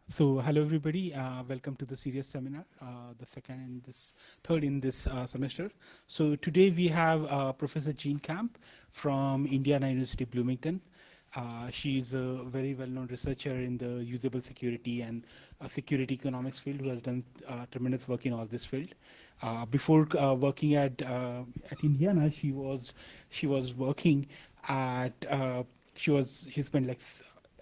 So, hello everybody. Welcome to the CERIAS seminar, the third in this semester. So today we have Professor Jean Camp from Indiana University Bloomington. She's a very well-known researcher in the usable security and security economics field who has done tremendous work in all this field. Before working at Indiana, she was working at she spent like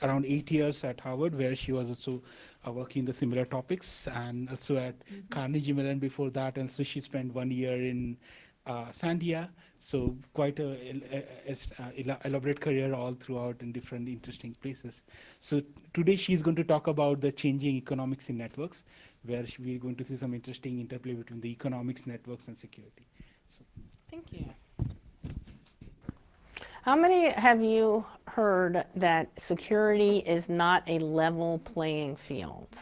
around 8 years at Harvard, where she was also working in the similar topics, and also at Carnegie Mellon before that. And so she spent 1 year in Sandia. So quite a elaborate career all throughout in different interesting places. So today she's going to talk about the changing economics in networks, where we're going to see some interesting interplay between the economics, networks, and security. So, Thank you. How many have you heard that security is not a level playing field?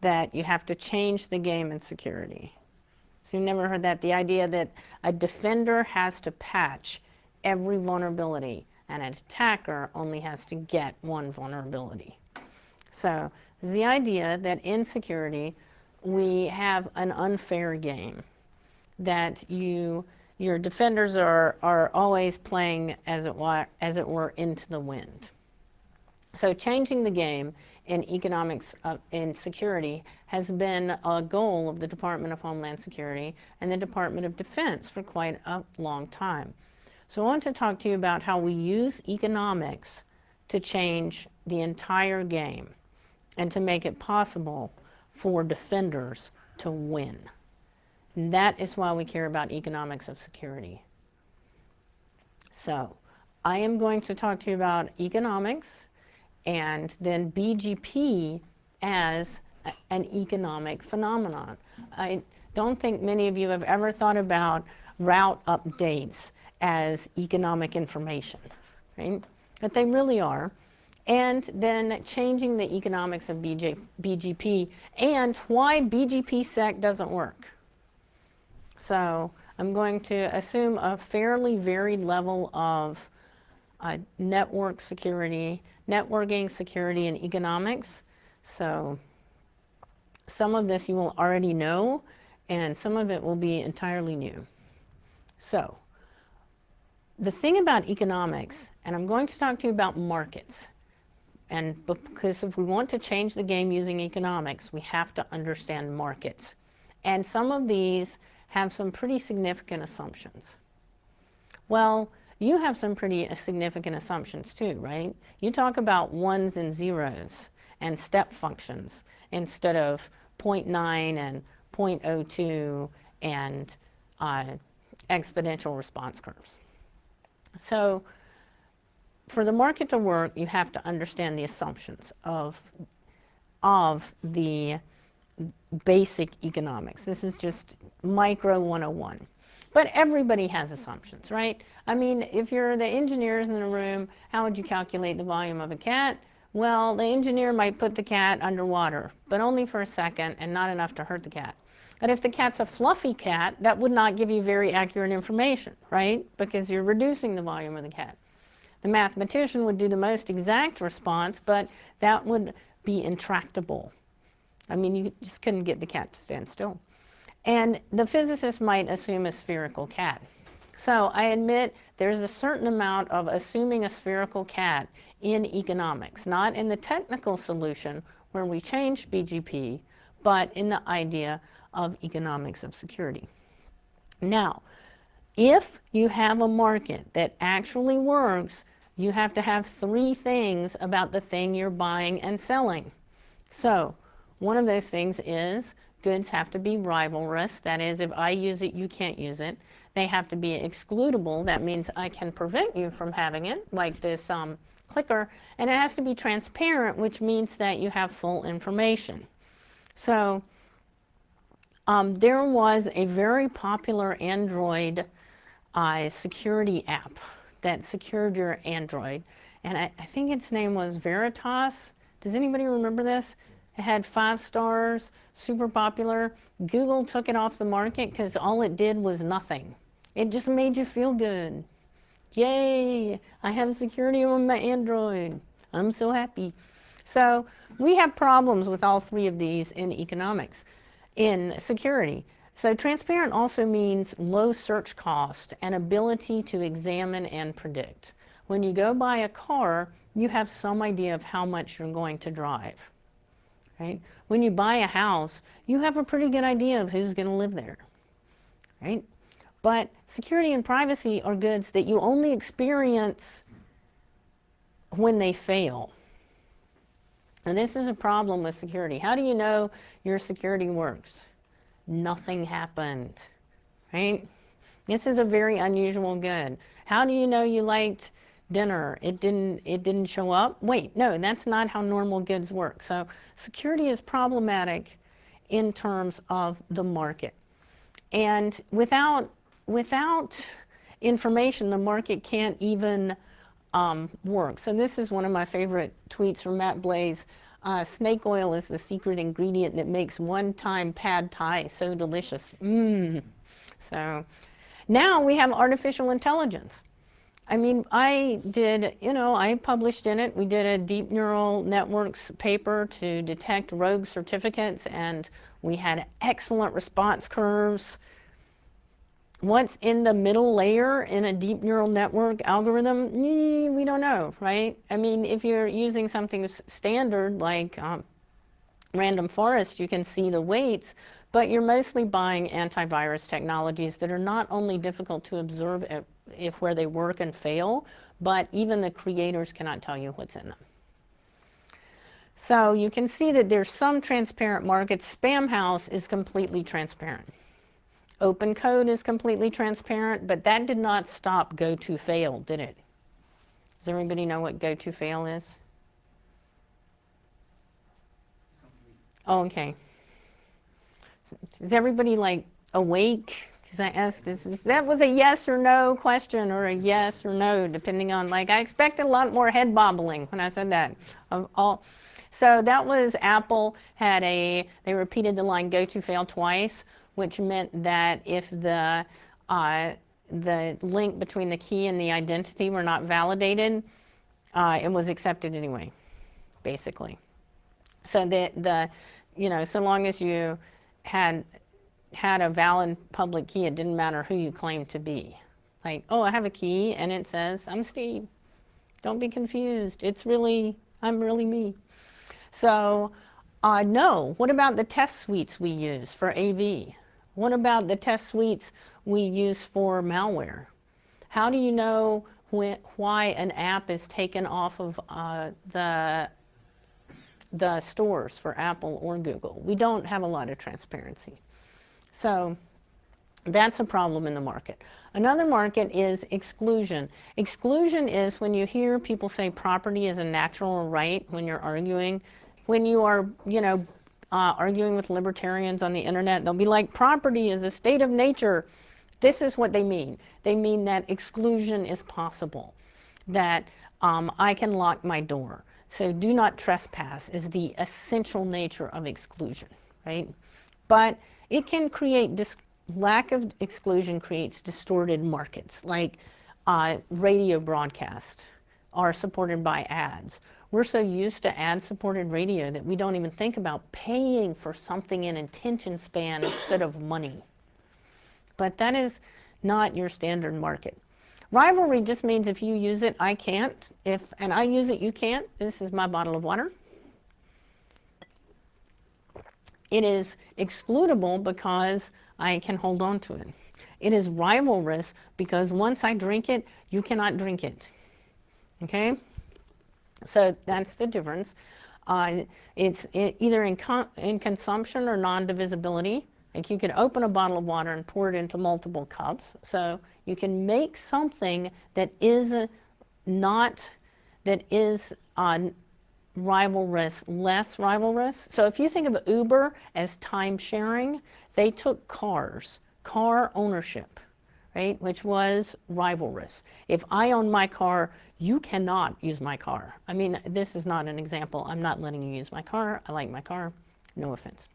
That you have to change the game in security? So you've never heard that? The idea that a defender has to patch every vulnerability and an attacker only has to get one vulnerability. So this is the idea that in security we have an unfair game, that your defenders are always playing, as it were, into the wind. So changing the game in economics, in security, has been a goal of the Department of Homeland Security and the Department of Defense for quite a long time. So I want to talk to you about how we use economics to change the entire game and to make it possible for defenders to win. And that is why we care about economics of security. So I am going to talk to you about economics and then BGP as an economic phenomenon. I don't think many of you have ever thought about route updates as economic information, right? But they really are. And then changing the economics of BGP and why BGP-SEC doesn't work. So I'm going to assume a fairly varied level of network security, networking security, and economics. So some of this you will already know, and some of it will be entirely new. So the thing about economics, and I'm going to talk to you about markets, and because if we want to change the game using economics, we have to understand markets. And some of these have some pretty significant assumptions. Well, you have some pretty significant assumptions too, right? You talk about ones and zeros and step functions instead of 0.9 and 0.02 and exponential response curves. So for the market to work, you have to understand the assumptions of the basic economics. This is just micro 101. But everybody has assumptions, right? I mean, if you're the engineers in the room, how would you calculate the volume of a cat? Well, the engineer might put the cat underwater, but only for a second and not enough to hurt the cat. But if the cat's a fluffy cat, that would not give you very accurate information, right? Because you're reducing the volume of the cat. The mathematician would do the most exact response, but that would be intractable. I mean, you just couldn't get the cat to stand still. And the physicist might assume a spherical cat. So I admit there's a certain amount of assuming a spherical cat in economics, not in the technical solution where we change BGP, but in the idea of economics of security. Now, if you have a market that actually works, you have to have three things about the thing you're buying and selling. So one of those things is goods have to be rivalrous. That is, if I use it, you can't use it. They have to be excludable. That means I can prevent you from having it, like this clicker. And it has to be transparent, which means that you have full information. So there was a very popular Android security app that secured your Android. And I think its name was Veritas. Does anybody remember this? It had 5 stars, super popular. Google took it off the market because all it did was nothing. It just made you feel good. Yay, I have security on my Android. I'm so happy. So we have problems with all three of these in economics. In security, so transparent also means low search cost and ability to examine and predict. When you go buy a car, you have some idea of how much you're going to drive, right? When you buy a house, you have a pretty good idea of who's going to live there, right? But security and privacy are goods that you only experience when they fail. And this is a problem with security. How do you know your security works? Nothing happened, right? This is a very unusual good. How do you know you liked dinner? It didn't show up? Wait, no, that's not how normal goods work. So security is problematic in terms of the market. And without information, the market can't even work. So this is one of my favorite tweets from Matt Blaze. Snake oil is the secret ingredient that makes one-time pad thai so delicious. So now we have artificial intelligence. I mean, I published in it. We did a deep neural networks paper to detect rogue certificates, and we had excellent response curves. What's in the middle layer in a deep neural network algorithm? We don't know, right? I mean, if you're using something standard like random forest, you can see the weights, but you're mostly buying antivirus technologies that are not only difficult to observe if where they work and fail, but even the creators cannot tell you what's in them. So you can see that there's some transparent markets. Spamhaus is completely transparent. Open code is completely transparent, but that did not stop go-to-fail, did it? Does everybody know what go-to-fail is? Oh, okay. Is everybody like awake? Because I asked that was a yes or no question, or a yes or no, depending on, like, I expected a lot more head bobbling when I said that. So that was Apple they repeated the line go-to-fail twice, which meant that if the link between the key and the identity were not validated, it was accepted anyway, basically. So so long as you had a valid public key, it didn't matter who you claimed to be. Like, oh, I have a key and it says, I'm Steve. Don't be confused. I'm really me. So, no. What about the test suites we use for AV? What about the test suites we use for malware? How do you know why an app is taken off of the stores for Apple or Google? We don't have a lot of transparency. So that's a problem in the market. Another market is exclusion. Exclusion is when you hear people say property is a natural right when you're arguing. When you are, arguing with libertarians on the internet, they'll be like, property is a state of nature. This is what they mean. They mean that exclusion is possible, that I can lock my door. So do not trespass is the essential nature of exclusion, right? But it can create, lack of exclusion creates distorted markets, like radio broadcasts are supported by ads. We're so used to ad-supported radio that we don't even think about paying for something in attention span instead of money. But that is not your standard market. Rivalry just means if you use it, I can't. And I use it, you can't. This is my bottle of water. It is excludable because I can hold on to it. It is rivalrous because once I drink it, you cannot drink it. Okay? So that's the difference. It's either in consumption or non-divisibility. Like you could open a bottle of water and pour it into multiple cups. So you can make something that is rivalrous, less rivalrous. So if you think of Uber as time sharing, they took car ownership, right, which was rivalrous. If I own my car, you cannot use my car. I mean, this is not an example. I'm not letting you use my car. I like my car. No offense.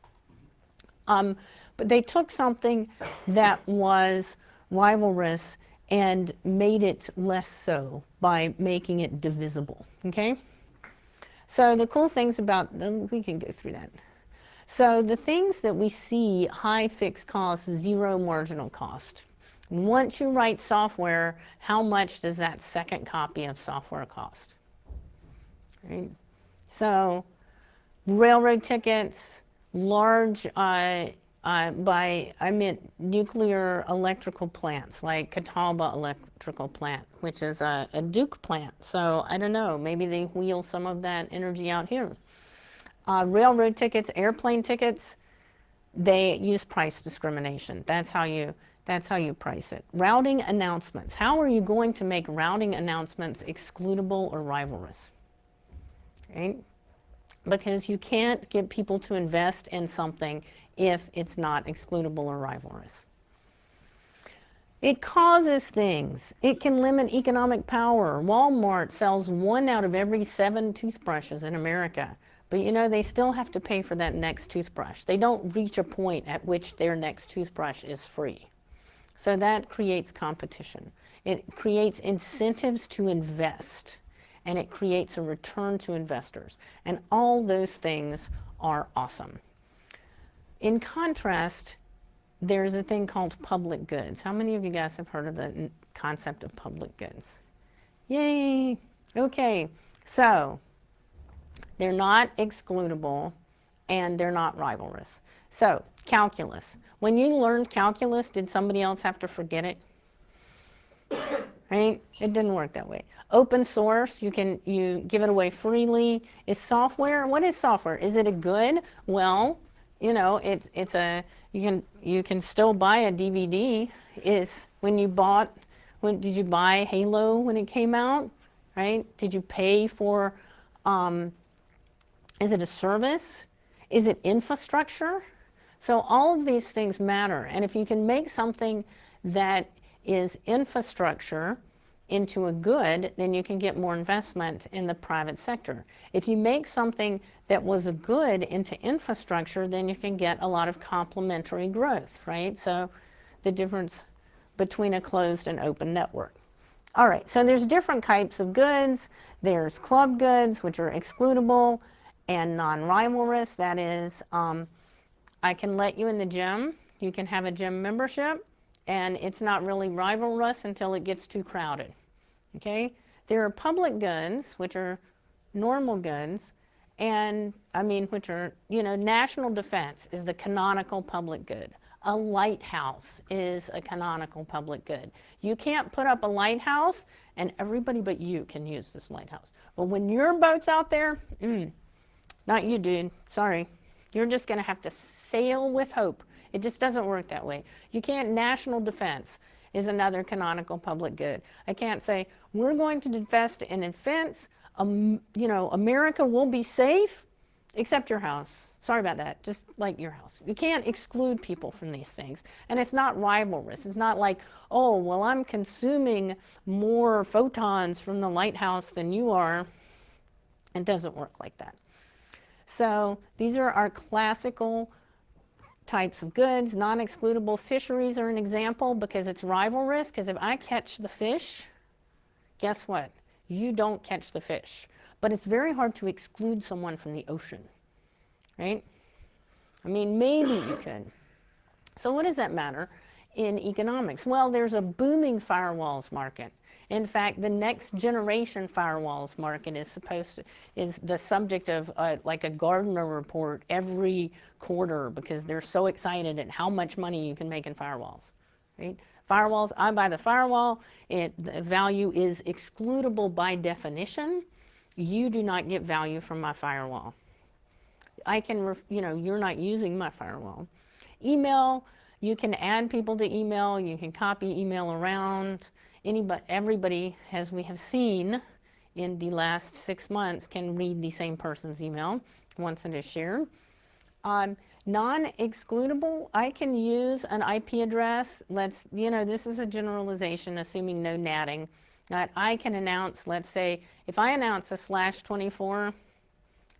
But they took something that was rivalrous and made it less so by making it divisible, okay? So the cool things about, we can go through that. So the things that we see, high fixed cost, zero marginal cost. Once you write software, how much does that second copy of software cost? Right? So railroad tickets, large, I meant nuclear electrical plants, like Catawba Electrical Plant, which is a Duke plant. So I don't know, maybe they wheel some of that energy out here. Railroad tickets, airplane tickets, they use price discrimination. That's how you price it. Routing announcements. How are you going to make routing announcements excludable or rivalrous? Right? Because you can't get people to invest in something if it's not excludable or rivalrous. It causes things. It can limit economic power. Walmart sells 1 out of every 7 toothbrushes in America. But you know, they still have to pay for that next toothbrush. They don't reach a point at which their next toothbrush is free. So that creates competition. It creates incentives to invest. And it creates a return to investors. And all those things are awesome. In contrast, there's a thing called public goods. How many of you guys have heard of the concept of public goods? Yay! Okay, so they're not excludable and they're not rivalrous. So, calculus. When you learned calculus, did somebody else have to forget it? Right? It didn't work that way. Open source, you give it away freely. Is software, what is software? Is it a good? Well, you know, you can still buy a DVD. Did you buy Halo when it came out? Right? Did you pay for, is it a service? Is it infrastructure? So all of these things matter. And if you can make something that is infrastructure into a good, then you can get more investment in the private sector. If you make something that was a good into infrastructure, then you can get a lot of complementary growth, right? So the difference between a closed and open network. All right, so there's different types of goods. There's club goods, which are excludable, and non-rivalrous. That is, I can let you in the gym. You can have a gym membership. And it's not really rivalrous until it gets too crowded, okay? There are public goods, which are normal goods, and which are, national defense is the canonical public good. A lighthouse is a canonical public good. You can't put up a lighthouse and everybody but you can use this lighthouse. But when your boat's out there, not you, dude, sorry. You're just gonna have to sail with hope. It just doesn't work that way. You can't, national defense is another canonical public good. I can't say, we're going to invest in defense, America will be safe, except your house. Sorry about that, just like your house. You can't exclude people from these things. And it's not rivalrous. It's not like, oh, well, I'm consuming more photons from the lighthouse than you are. It doesn't work like that. So these are our classical types of goods. Non-excludable fisheries are an example because it's rivalrous, because if I catch the fish, guess what? You don't catch the fish. But it's very hard to exclude someone from the ocean, right? Maybe you could. So what does that matter in economics? Well, there's a booming firewalls market. In fact, the next generation firewalls market is the subject of like a Gartner report every quarter because they're so excited at how much money you can make in firewalls, right? Firewalls, I buy the firewall, the value is excludable by definition. You do not get value from my firewall. I can, you're not using my firewall. Email, you can add people to email, you can copy email around. Everybody, as we have seen in the last 6 months, can read the same person's email once it is shared. Non-excludable, I can use an IP address. This is a generalization, assuming no natting. That I can announce, let's say, if I announce a /24,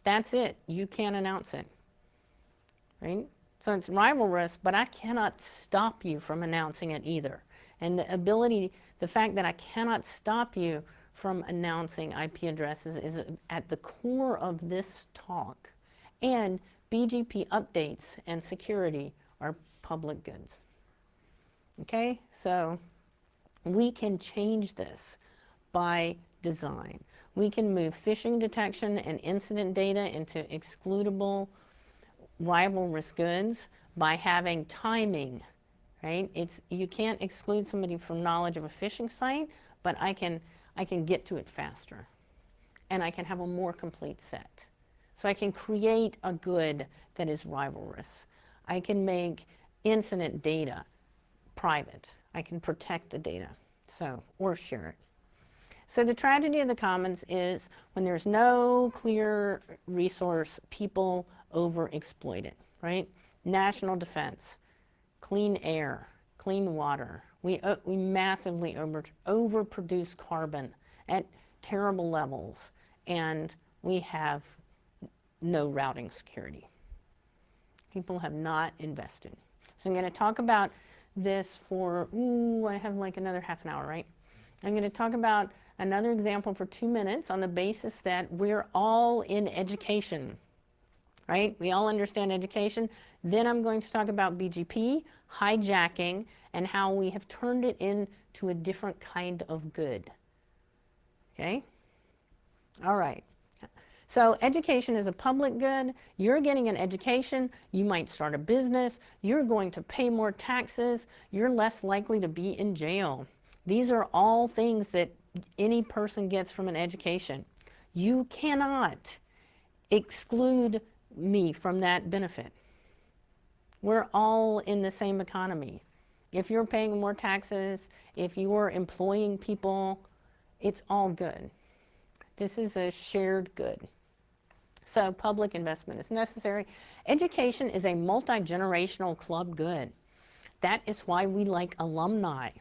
that's it. You can't announce it, right? So it's rivalrous, but I cannot stop you from announcing it either. And the fact that I cannot stop you from announcing IP addresses is at the core of this talk. And BGP updates and security are public goods. Okay, so we can change this by design. We can move phishing detection and incident data into excludable rivalrous goods by having timing, right? You can't exclude somebody from knowledge of a phishing site, but I can get to it faster, and I can have a more complete set. So I can create a good that is rivalrous. I can make incident data private. I can protect the data, or share it. So the tragedy of the commons is when there's no clear resource, people overexploit it, right? National defense, clean air, clean water. We massively overproduce carbon at terrible levels, and we have no routing security. People have not invested. So I'm going to talk about this for, I have like another half an hour, right? I'm going to talk about another example for 2 minutes on the basis that we're all in education, right? We all understand education. Then I'm going to talk about BGP, hijacking, and how we have turned it into a different kind of good. Okay? All right. So education is a public good. You're getting an education. You might start a business. You're going to pay more taxes. You're less likely to be in jail. These are all things that any person gets from an education. You cannot exclude me from that benefit. We're all in the same economy. If you're paying more taxes, if you're employing people, it's all good. This is a shared good. So public investment is necessary. Education is a multi-generational club good. That is why we like alumni.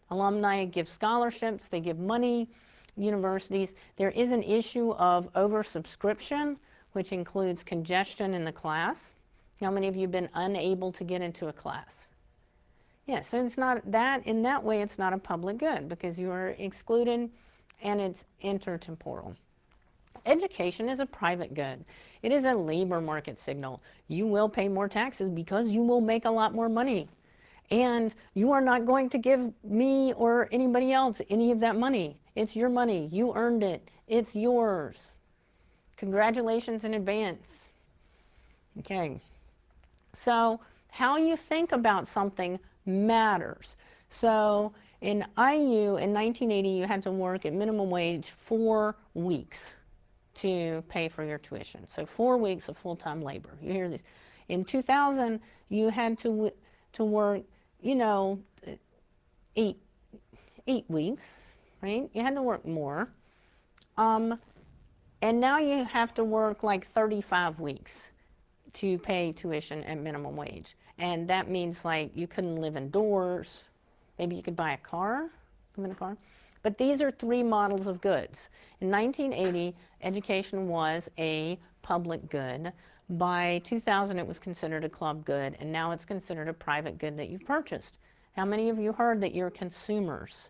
Alumni give scholarships, they give money, universities. There is an issue of oversubscription, which includes congestion in the class. How many of you have been unable to get into a class? Yeah, so it's not that, in that way it's not a public good because you are excluded and it's intertemporal. Education is a private good. It is a labor market signal. You will pay more taxes because you will make a lot more money. And you are not going to give me or anybody else any of that money. It's your money. You earned it. It's yours. Congratulations in advance. Okay. So how you think about something matters. So in IU in 1980, you had to work at minimum wage 4 weeks to pay for your tuition. So 4 weeks of full-time labor. You hear this. In 2000, you had to work, 8 weeks, right? You had to work more. And now you have to work like 35 weeks to pay tuition at minimum wage. And that means like you couldn't live indoors. Maybe you could buy a car, live in a car. But these are 3 models of goods. In 1980, education was a public good. By 2000, it was considered a club good, and now it's considered a private good that you've purchased. How many of you heard that you're consumers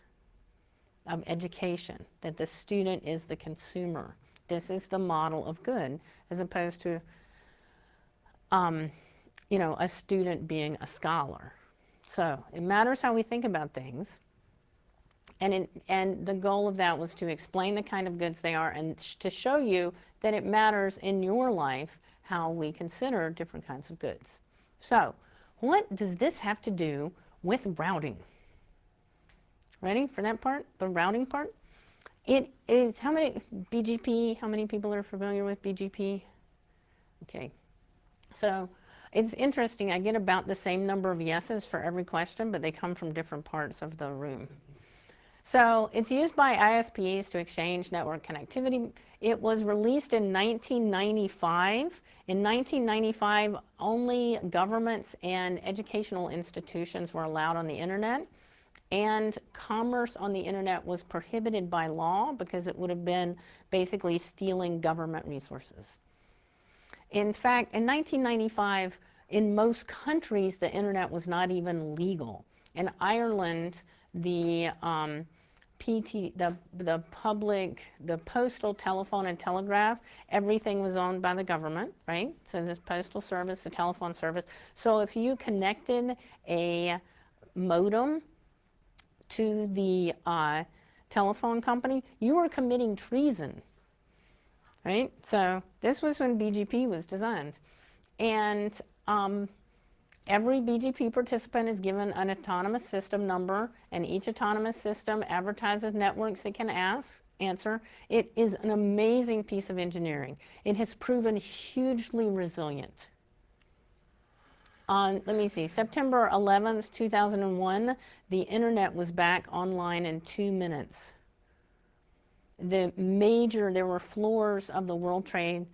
of education, that the student is the consumer? This is the model of good, as opposed to, a student being a scholar. So it matters how we think about things. And the goal of that was to explain the kind of goods they are and to show you that it matters in your life how we consider different kinds of goods. So what does this have to do with routing? Ready for that part, the routing part? It is, how many people are familiar with BGP? Okay, so it's interesting, I get about the same number of yeses for every question, but they come from different parts of the room. So it's used by ISPs to exchange network connectivity. It was released in 1995. In 1995, only governments and educational institutions were allowed on the internet, and commerce on the internet was prohibited by law because it would have been basically stealing government resources. In fact, in 1995, in most countries, the internet was not even legal. In Ireland, the the postal, telephone, and telegraph, everything was owned by the government, right? So the postal service, the telephone service. So if you connected a modem to the telephone company, you were committing treason, right? So this was when BGP was designed. And every BGP participant is given an autonomous system number, and each autonomous system advertises networks it can answer. It is an amazing piece of engineering. It has proven hugely resilient. Let me see, September 11th, 2001, the internet was back online in 2 minutes. There were floors of the World Trade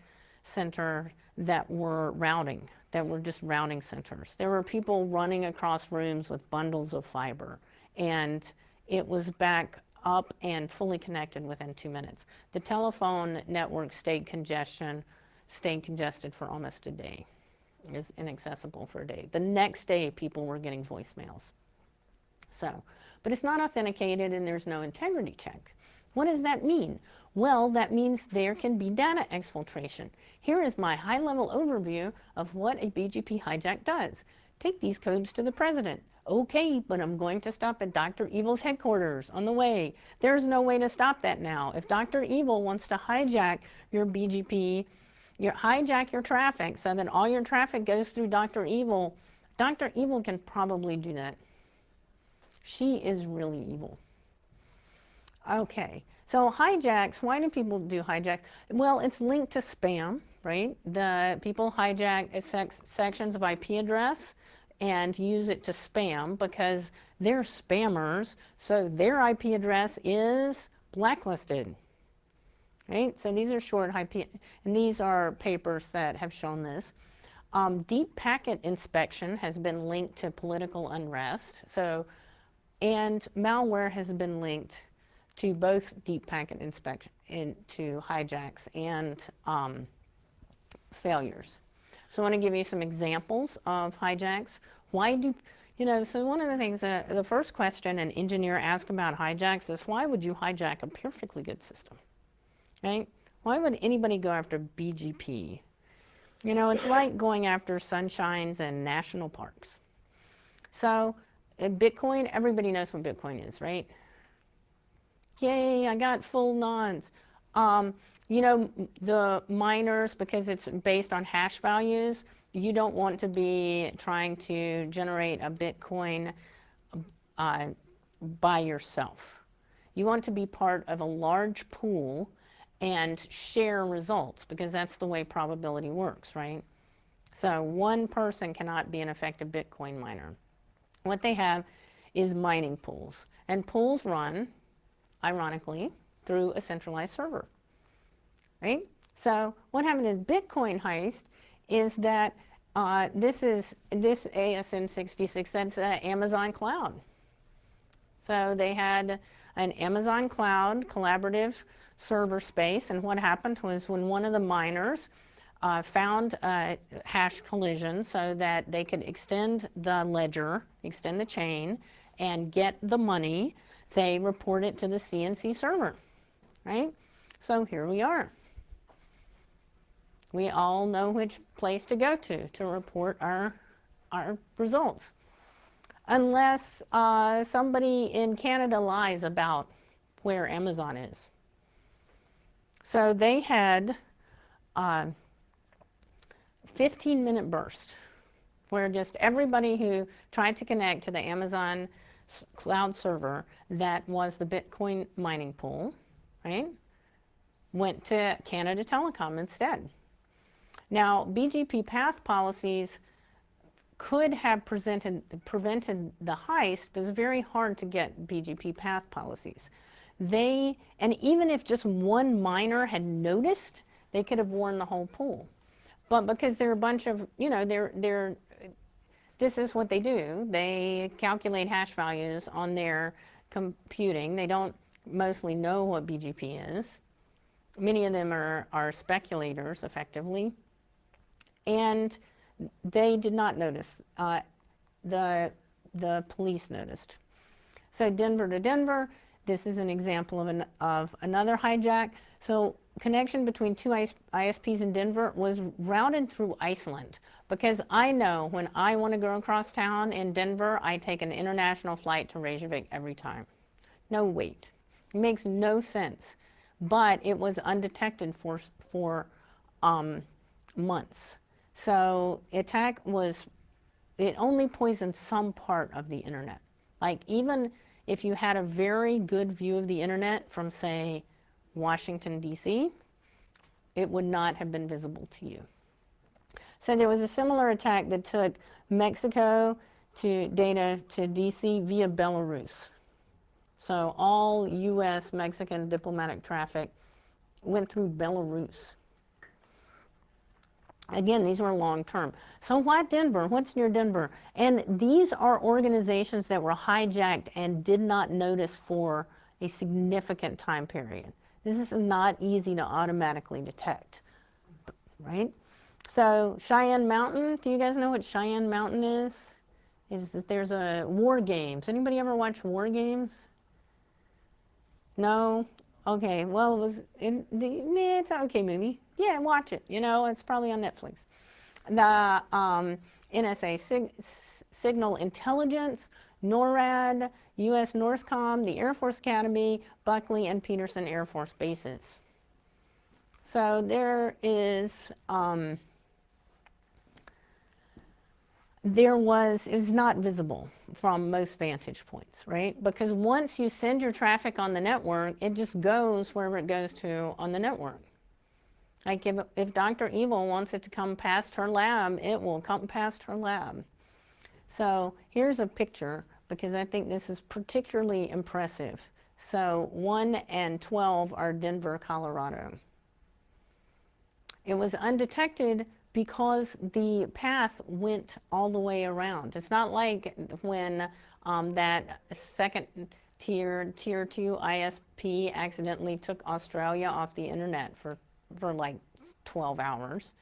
Center that were routing, that were just routing centers. There were people running across rooms with bundles of fiber, and it was back up and fully connected within 2 minutes. The telephone network stayed congested for almost a day. It was inaccessible for a day. The next day, people were getting voicemails. So, but it's not authenticated and there's no integrity check. What does that mean? Well, that means there can be data exfiltration. Here is my high-level overview of what a BGP hijack does. Take these codes to the president. Okay, but I'm going to stop at Dr. Evil's headquarters on the way. There's no way to stop that now. If Dr. Evil wants to hijack your BGP, hijack your traffic so that all your traffic goes through Dr. Evil can probably do that. She is really evil. Okay, so hijacks, why do people do hijacks? Well, it's linked to spam, right? The people hijack sections of IP address and use it to spam because they're spammers, so their IP address is blacklisted, right? So these are short IP, and these are papers that have shown this. Deep packet inspection has been linked to political unrest, and malware has been linked to both deep packet inspection, to hijacks and failures. So I want to give you some examples of hijacks. So one of the things, the first question an engineer asks about hijacks is, why would you hijack a perfectly good system, right? Why would anybody go after BGP? It's like going after sunshines and national parks. So Bitcoin, everybody knows what Bitcoin is, right? Yay, I got full nons. The miners, because it's based on hash values, you don't want to be trying to generate a Bitcoin by yourself. You want to be part of a large pool and share results, because that's the way probability works, right? So one person cannot be an effective Bitcoin miner. What they have is mining pools, and pools run, ironically, through a centralized server, right? So what happened in Bitcoin heist is that this ASN 66, that's Amazon Cloud. So they had an Amazon Cloud collaborative server space, and what happened was when one of the miners found a hash collision so that they could extend the ledger, extend the chain, and get the money, they report it to the CNC server, right? So here we are. We all know which place to go to report our results. Unless somebody in Canada lies about where Amazon is. So they had 15-minute burst where just everybody who tried to connect to the Amazon cloud server that was the Bitcoin mining pool, right, went to Canada Telecom instead. Now, BGP path policies could have prevented the heist, but it's very hard to get BGP path policies. And even if just one miner had noticed, they could have warned the whole pool. But because they're a bunch of, this is what they do. They calculate hash values on their computing. They don't mostly know what BGP is. Many of them are speculators, effectively. And they did not notice. The police noticed. So Denver to Denver, This is an example of another hijack. So connection between two ISPs in Denver was routed through Iceland, because I know when I want to go across town in Denver, I take an international flight to Reykjavik every time. No wait. It makes no sense. But it was undetected for months. So attack was, it only poisoned some part of the internet. Like even if you had a very good view of the internet from, say, Washington, D.C., it would not have been visible to you. So there was a similar attack that took Mexico to data to D.C. via Belarus. So all U.S. Mexican diplomatic traffic went through Belarus. Again, these were long term. So why Denver? What's near Denver? And these are organizations that were hijacked and did not notice for a significant time period. This is not easy to automatically detect, right? So Cheyenne Mountain, do you guys know what Cheyenne Mountain is? There's a War Games. Anybody ever watch War Games? No? Okay, well, it was, it's an okay movie. Yeah, watch it. You know, it's probably on Netflix. The NSA Signal Intelligence, NORAD, U.S. NORSCOM, the Air Force Academy, Buckley, and Peterson Air Force bases. So there is, it was not visible from most vantage points, right? Because once you send your traffic on the network, it just goes wherever it goes to on the network. Like if Dr. Evil wants it to come past her lab, it will come past her lab. So here's a picture, because I think this is particularly impressive. So 1 and 12 are Denver, Colorado. It was undetected because the path went all the way around. It's not like when that second tier 2 ISP accidentally took Australia off the internet for like 12 hours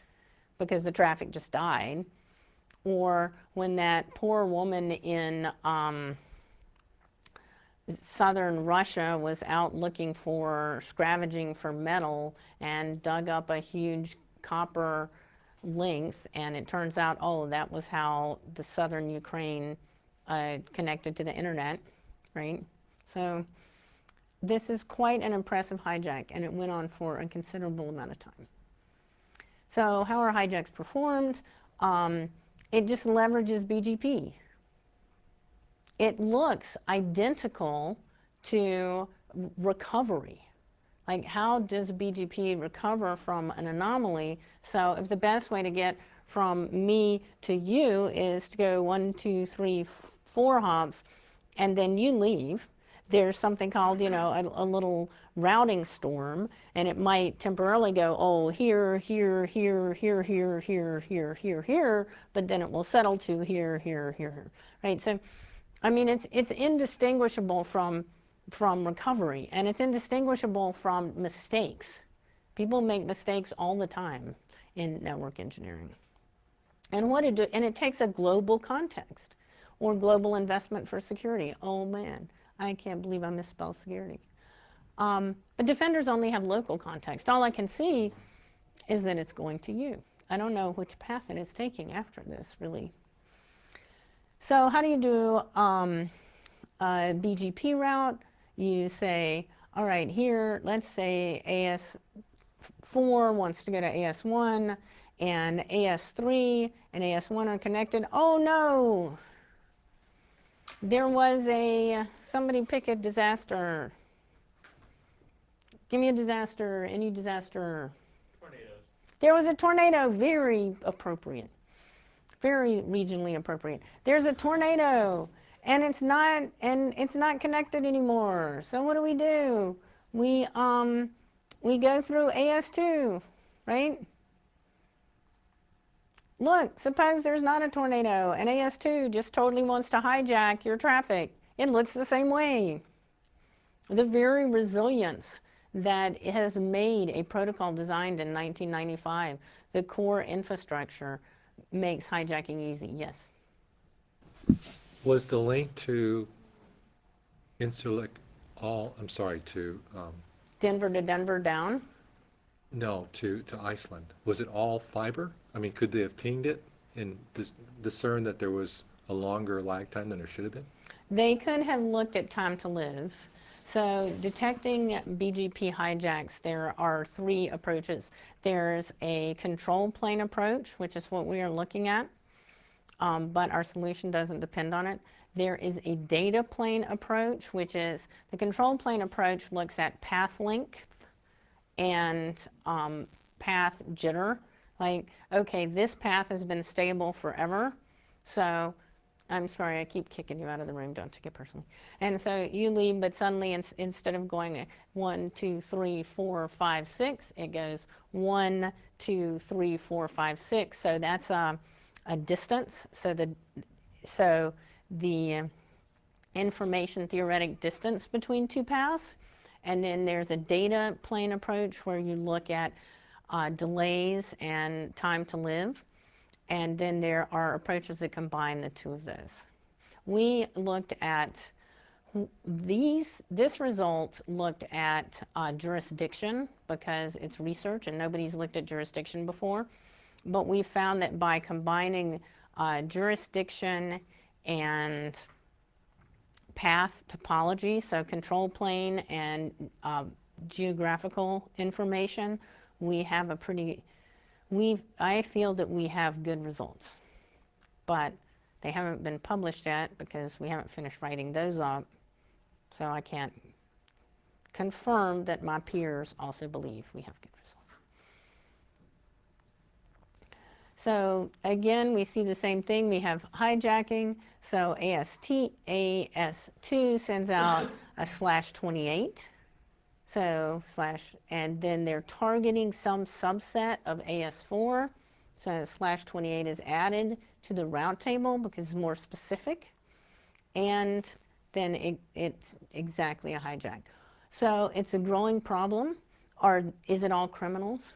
because the traffic just died. Or when that poor woman in southern Russia was out scavenging for metal and dug up a huge copper length, and it turns out, oh, that was how the southern Ukraine connected to the internet, right? So this is quite an impressive hijack, and it went on for a considerable amount of time. So how are hijacks performed? It just leverages BGP. It looks identical to recovery. Like, how does BGP recover from an anomaly? So if the best way to get from me to you is to go 1, 2, 3, 4 hops, and then you leave, there's something called, you know, a little routing storm, and it might temporarily go, oh, here, here, here, here, here, here, here, here, here, but then it will settle to here, here, here, right? So, I mean, it's indistinguishable from recovery, and it's indistinguishable from mistakes. People make mistakes all the time in network engineering. And it takes a global context or global investment for security. Oh man, I can't believe I misspelled security. But defenders only have local context. All I can see is that it's going to you. I don't know which path it is taking after this, really. So how do you do a BGP route? You say, all right, here, let's say AS4 wants to go to AS1, and AS3 and AS1 are connected. Oh no! There was somebody pick a disaster. Give me a disaster, any disaster. Tornadoes. There was a tornado, very appropriate. Very regionally appropriate. There's a tornado, and it's not connected anymore. So what do? We go through AS2, right? Look, suppose there's not a tornado and AS2 just totally wants to hijack your traffic. It looks the same way. The very resilience that has made a protocol designed in 1995, the core infrastructure, makes hijacking easy. Yes? Was the link to all, I'm sorry, to, Denver to Denver down. no, to Iceland? Was it all fiber? I mean, could they have pinged it and discern that there was a longer lag time than there should have been? They could have looked at time to live. So detecting BGP hijacks, there are 3 approaches. There's a control plane approach, which is what we are looking at, but our solution doesn't depend on it. There is a data plane approach, which is the control plane approach looks at path length and path jitter. Like, okay, this path has been stable forever, so I'm sorry, I keep kicking you out of the room, don't take it personally. And so you leave, but suddenly instead of going 1, 2, 3, 4, 5, 6, it goes 1, 2, 3, 4, 5, 6. So that's a distance. So the information theoretic distance between 2 paths. And then there's a data plane approach where you look at delays and time to live. And then there are approaches that combine the 2 of those. We looked at this result looked at jurisdiction because it's research and nobody's looked at jurisdiction before. But we found that by combining jurisdiction and path topology, so control plane and geographical information, we have a pretty, I feel that we have good results. But they haven't been published yet because we haven't finished writing those up, so I can't confirm that my peers also believe we have good results. So again, we see the same thing. We have hijacking. So AS2 sends out a /28. So and then they're targeting some subset of AS4. So /28 is added to the route table because it's more specific. And then it's exactly a hijack. So it's a growing problem. Is it all criminals?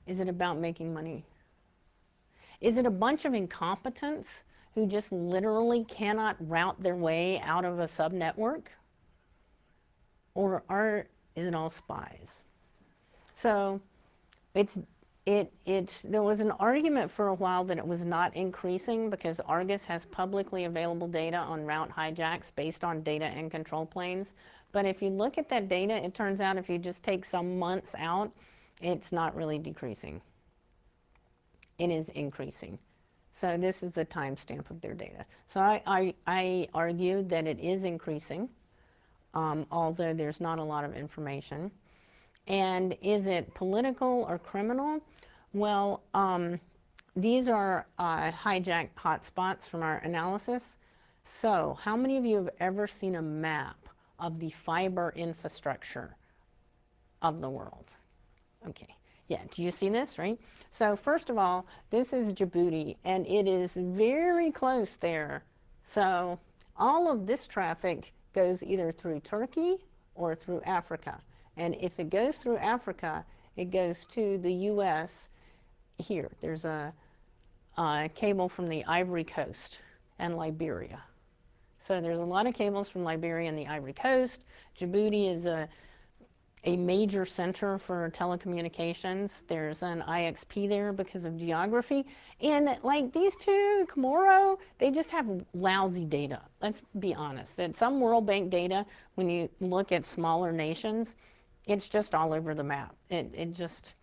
Is it about making money? Is it a bunch of incompetents who just literally cannot route their way out of a subnetwork? Or is it all spies? So there was an argument for a while that it was not increasing because Argus has publicly available data on route hijacks based on data and control planes. But if you look at that data, it turns out if you just take some months out, it's not really decreasing. It is increasing. So this is the timestamp of their data. So I argued that it is increasing, although there's not a lot of information. And is it political or criminal? Well, these are hijack hotspots from our analysis. So how many of you have ever seen a map of the fiber infrastructure of the world? Okay, yeah, do you see this, right? So first of all, this is Djibouti, and it is very close there. So all of this traffic goes either through Turkey or through Africa. And if it goes through Africa, it goes to the US here. There's a cable from the Ivory Coast and Liberia. So there's a lot of cables from Liberia and the Ivory Coast. Djibouti is a major center for telecommunications. There's an IXP there because of geography. And like these two, Comoro, they just have lousy data. Let's be honest. That some World Bank data, when you look at smaller nations, it's just all over the map. It just,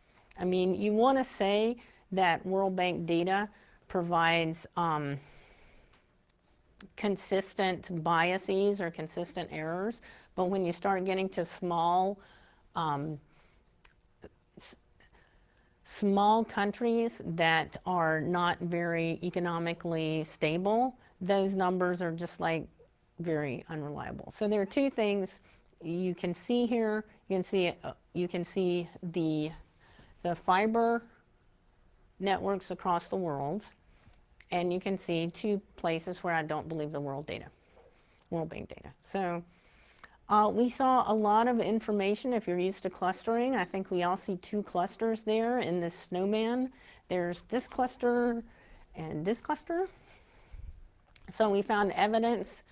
I mean, you want to say that World Bank data provides consistent biases or consistent errors, but when you start getting to small countries that are not very economically stable, those numbers are just like very unreliable. So there are 2 things you can see here. You can see the fiber networks across the world, and you can see 2 places where I don't believe the World Bank data. So we saw a lot of information if you're used to clustering. I think we all see 2 clusters there in this snowman. There's this cluster and this cluster. So we found evidence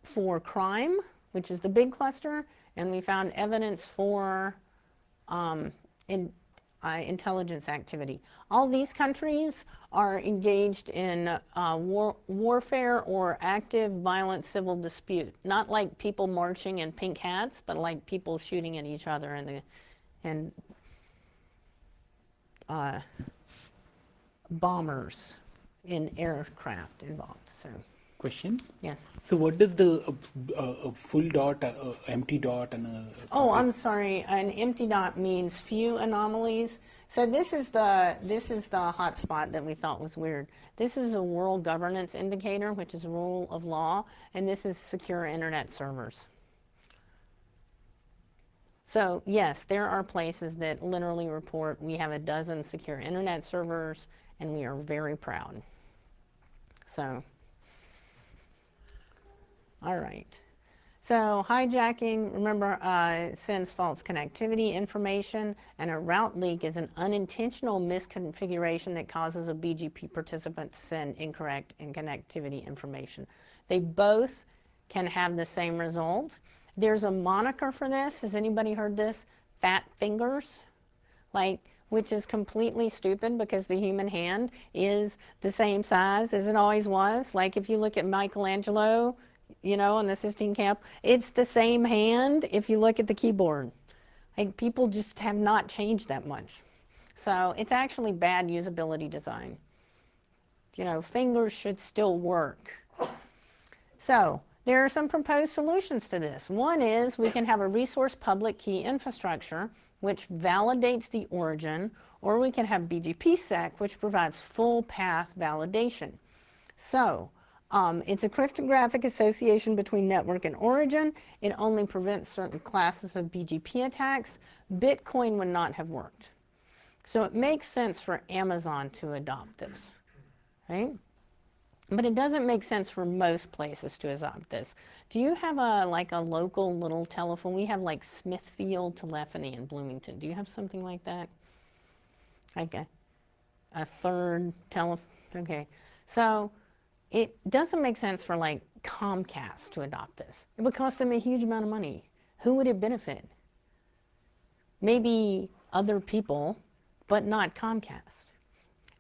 for crime, which is the big cluster, and we found evidence for intelligence activity. All these countries are engaged in warfare or active violent civil dispute. Not like people marching in pink hats, but like people shooting at each other and bombers in aircraft involved. So, Question? yes. So what does the full dot, empty dot, and Oh, I'm sorry. An empty dot means few anomalies. So this is the hot spot that we thought was weird. This is a world governance indicator, which is rule of law, and this is secure internet servers. So yes, there are places that literally report we have a dozen secure internet servers, and we are very proud. So, all right. So hijacking, remember, sends false connectivity information, and a route leak is an unintentional misconfiguration that causes a BGP participant to send incorrect connectivity information. They both can have the same result. There's a moniker for this. Has anybody heard this? Fat fingers, which is completely stupid because the human hand is the same size as it always was. Like if you look at Michelangelo, on the Sistine Chapel, it's the same hand if you look at the keyboard. People just have not changed that much. So it's actually bad usability design. Fingers should still work. So there are some proposed solutions to this. One is we can have a resource public key infrastructure which validates the origin, or we can have BGPsec, which provides full path validation. So it's a cryptographic association between network and origin. It only prevents certain classes of BGP attacks. Bitcoin would not have worked. So it makes sense for Amazon to adopt this, right? But it doesn't make sense for most places to adopt this. Do you have a local little telephone? We have Smithfield Telephony in Bloomington. Do you have something like that? A third telephone? Okay. So it doesn't make sense for Comcast to adopt this. It would cost them a huge amount of money. Who would it benefit? Maybe other people, but not Comcast.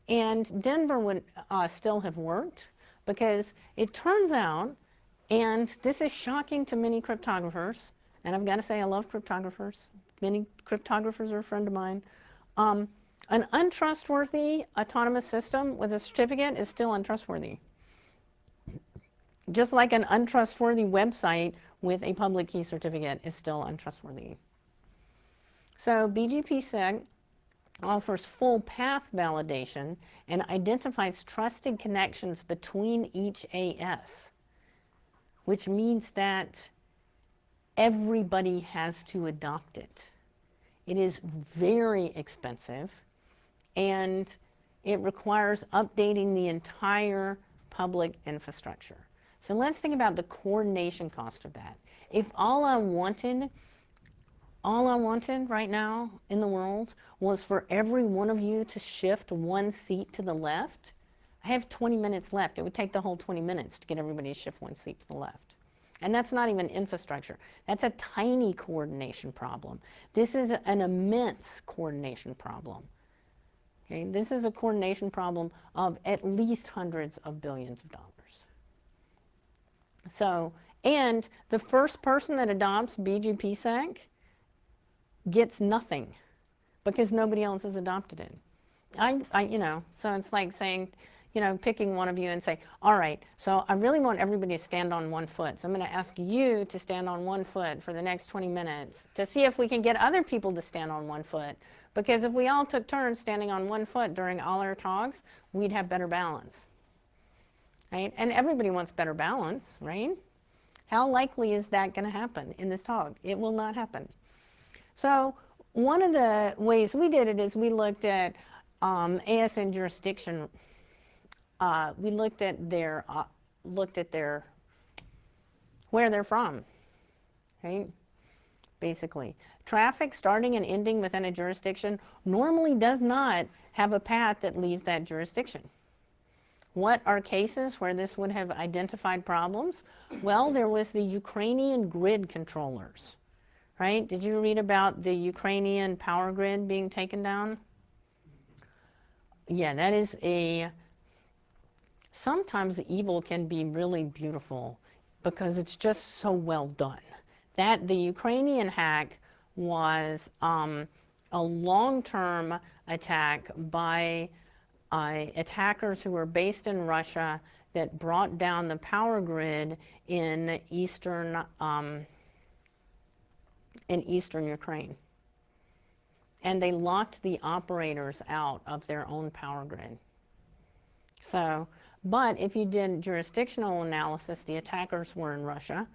And Denver would still have worked, because it turns out, and this is shocking to many cryptographers, and I've got to say I love cryptographers. Many cryptographers are a friend of mine. An untrustworthy autonomous system with a certificate is still untrustworthy. Just like an untrustworthy website with a public key certificate is still untrustworthy. So BGPsec offers full path validation and identifies trusted connections between each AS, which means that everybody has to adopt it. It is very expensive, and it requires updating the entire public infrastructure. So let's think about the coordination cost of that. If all I wanted right now in the world was for every one of you to shift one seat to the left, I have 20 minutes left. It would take the whole 20 minutes to get everybody to shift one seat to the left. And that's not even infrastructure. That's a tiny coordination problem. This is an immense coordination problem. Okay? This is a coordination problem of at least hundreds of billions of dollars. So, and the first person that adopts BGPsec gets nothing because nobody else has adopted it. So it's like saying, picking one of you and say, all right, so I really want everybody to stand on one foot. So I'm going to ask you to stand on one foot for the next 20 minutes to see if we can get other people to stand on one foot. Because if we all took turns standing on one foot during all our talks, we'd have better balance. Right? And everybody wants better balance, right? How likely is that going to happen in this talk? It will not happen. So one of the ways we did it is we looked at ASN jurisdiction. We looked at where they're from, right? Basically, traffic starting and ending within a jurisdiction normally does not have a path that leaves that jurisdiction. What are cases where this would have identified problems? Well, there was the Ukrainian grid controllers, right? Did you read about the Ukrainian power grid being taken down? Yeah, that is sometimes evil can be really beautiful because it's just so well done. That the Ukrainian hack was a long-term attack by attackers who were based in Russia that brought down the power grid in eastern Ukraine. And they locked the operators out of their own power grid. So, but if you did jurisdictional analysis, the attackers were in Russia,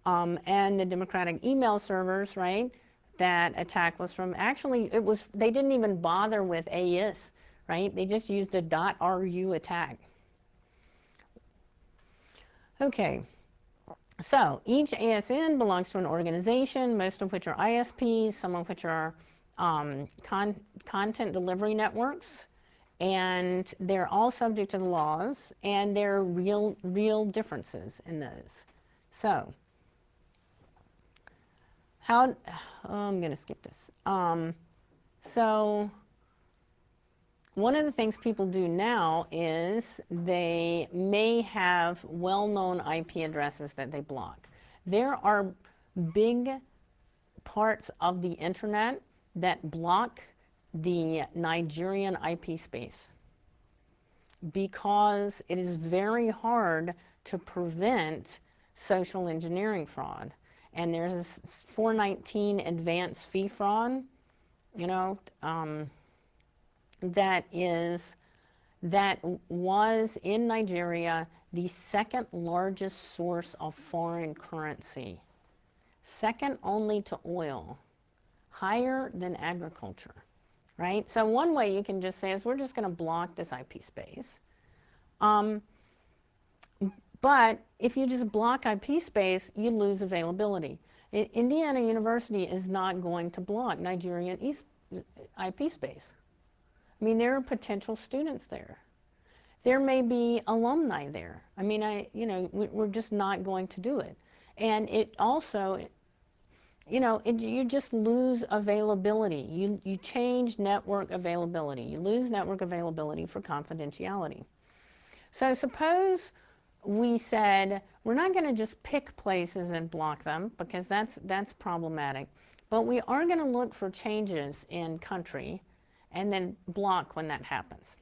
and the democratic email servers, right? That attack was from, actually, they didn't even bother with AES, right? They just used a .ru attack. Okay, so each ASN belongs to an organization, most of which are ISPs, some of which are content delivery networks, and they're all subject to the laws, and there are real differences in those. So, I'm going to skip this. So, one of the things people do now is they may have well-known IP addresses that they block. There are big parts of the internet that block the Nigerian IP space because it is very hard to prevent social engineering fraud. And there's 419 advanced fee fraud, you know, that was in Nigeria the second largest source of foreign currency, second only to oil, higher than agriculture, right? So one way you can just say is we're just going to block this IP space. But if you just block IP space, you lose availability. Indiana University is not going to block Nigerian IP space. I mean, there are potential students there. There may be alumni there. I mean, we're just not going to do it. And it also, you just lose availability. You change network availability. You lose network availability for confidentiality. So suppose we said, we're not going to just pick places and block them because that's problematic. But we are going to look for changes in country and then block when that happens.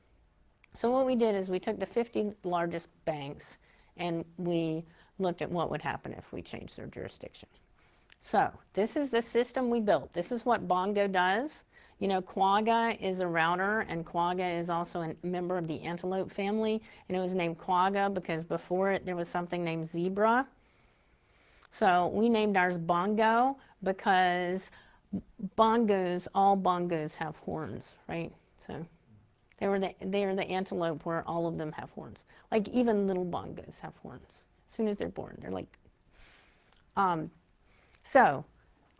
So what we did is we took the 50 largest banks and we looked at what would happen if we changed their jurisdiction. So this is the system we built. This is what Bongo does. You know, Quagga is a router, and Quagga is also a member of the antelope family, and it was named Quagga because before it there was something named zebra. So we named ours Bongo because all bongos have horns, right? So they are the antelope where all of them have horns. Like even little bongos have horns. As soon as they're born, they're like, so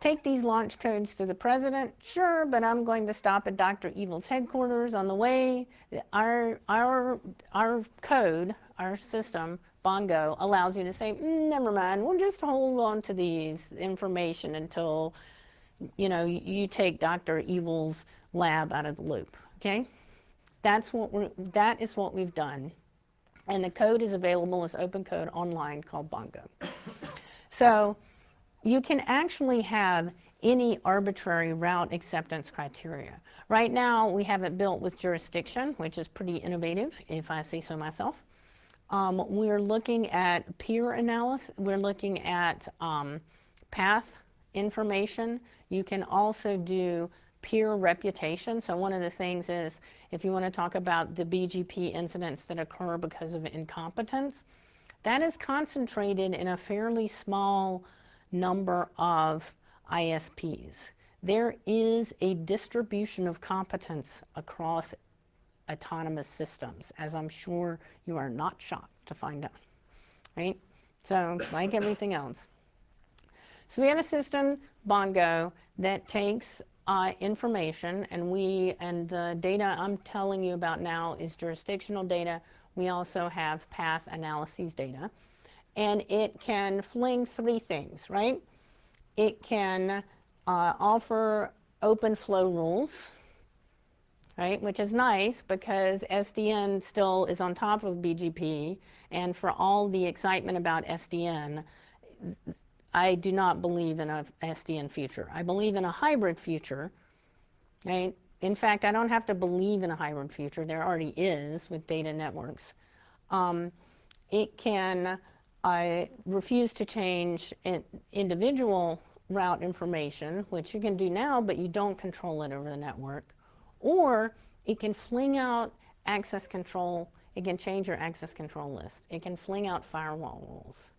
take these launch codes to the president, sure, but I'm going to stop at Dr. Evil's headquarters on the way. Our code, our system, Bongo, allows you to say, never mind, we'll just hold on to these information until you take Dr. Evil's lab out of the loop, okay? That is what we've done. And the code is available as open code online called Bongo. So you can actually have any arbitrary route acceptance criteria. Right now, we have it built with jurisdiction, which is pretty innovative, if I say so myself. We're looking at peer analysis. We're looking at path information. You can also do peer reputation. So one of the things is, if you want to talk about the BGP incidents that occur because of incompetence, that is concentrated in a fairly small number of ISPs. There is a distribution of competence across autonomous systems, as I'm sure you are not shocked to find out, right? So, like everything else. So we have a system, Bongo, that takes information, and the data I'm telling you about now is jurisdictional data. We also have path analyses data. And it can fling three things, right? It can offer open flow rules, right? Which is nice because SDN still is on top of BGP, and for all the excitement about SDN, I do not believe in a SDN future. I believe in a hybrid future, right? In fact, I don't have to believe in a hybrid future. There already is with data networks. It can refuse to change individual route information, which you can do now, but you don't control it over the network. Or it can fling out access control. It can change your access control list. It can fling out firewall rules.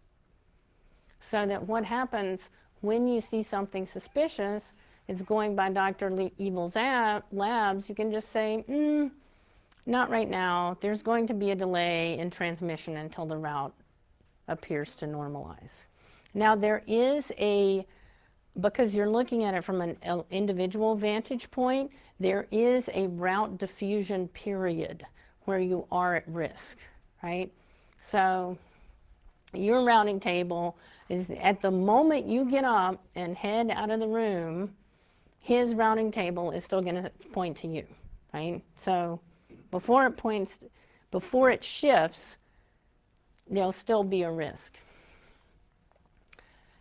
So that what happens when you see something suspicious, it's going by Dr. Evil's labs, you can just say, not right now. There's going to be a delay in transmission until the route appears to normalize. Now there is because you're looking at it from an individual vantage point, there is a route diffusion period where you are at risk, right? So your routing table is at the moment you get up and head out of the room, his routing table is still going to point to you, right? So before it shifts, there'll still be a risk.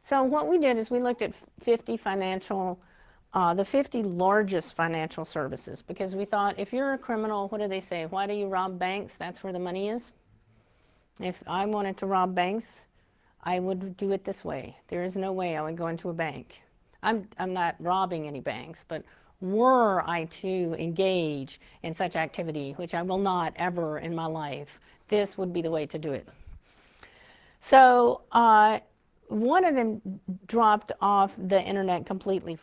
So what we did is we looked at 50 the 50 largest financial services, because we thought, if you're a criminal, what do they say? Why do you rob banks? That's where the money is. If I wanted to rob banks, I would do it this way. There is no way I would go into a bank. I'm not robbing any banks, but were I to engage in such activity, which I will not ever in my life, this would be the way to do it. So one of them dropped off the internet completely